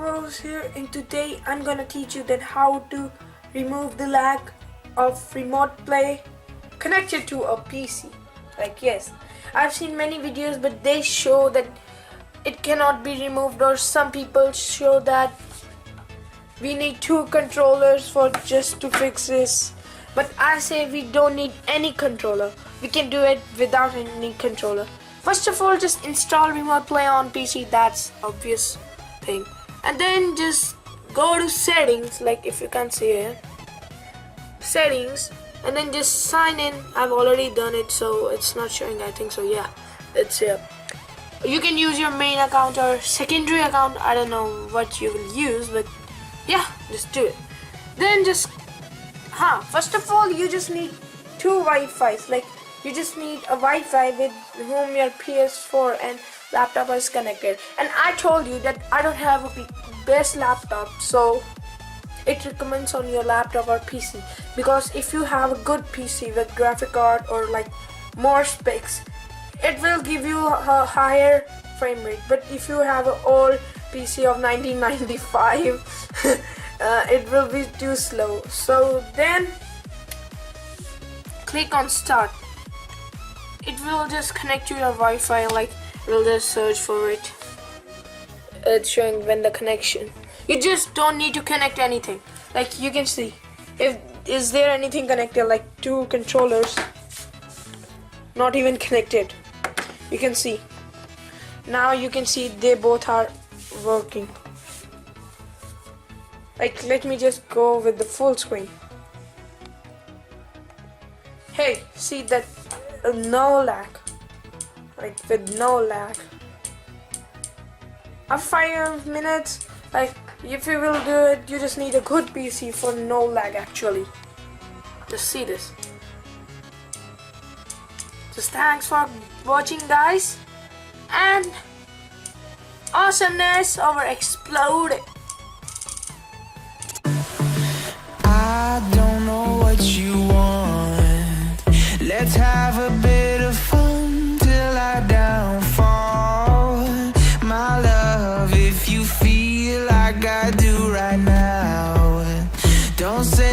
Pros here, and today I'm gonna teach you that how to remove the lag of remote play connected to a PC. Like, yes, I've seen many videos, but they show that it cannot be removed, or some people show that we need 2 controllers for just to fix this. But I say we don't need any controller. We can do it without any controller. First of all, just install remote play on PC. That's obvious thing. And then just go to settings, like if you can see here, settings, and then just sign in. I've already done it, so it's not showing. I think so. Yeah, it's here. You can use your main account or secondary account. I don't know what you will use, but yeah, just do it. Then just first of all, you just need 2 Wi-Fi's. Like, you just need a Wi-Fi with whom your PS4 and laptop is connected. And I told you that I don't have a best laptop, so it recommends on your laptop or PC. Because if you have a good PC with graphic card or like more specs, it will give you a higher frame rate. But if you have an old PC of 1995, it will be too slow. So then click on start. It will just connect to your Wi-Fi, like we'll just search for it. It's showing when the connection. You just don't need to connect anything. Like, you can see, if is there anything connected, like 2 controllers, not even connected. You can see. Now you can see they both are working. Like, let me just go with the full screen. Hey, see that no lag. Like, with no lag. After 5 minutes, like, if you will do it, you just need a good PC for no lag actually. Just see this. Just thanks for watching, guys, and awesomeness over exploded. I don't know what you want. Let's have a bit of fun till I downfall. My love, if you feel like I do right now, don't say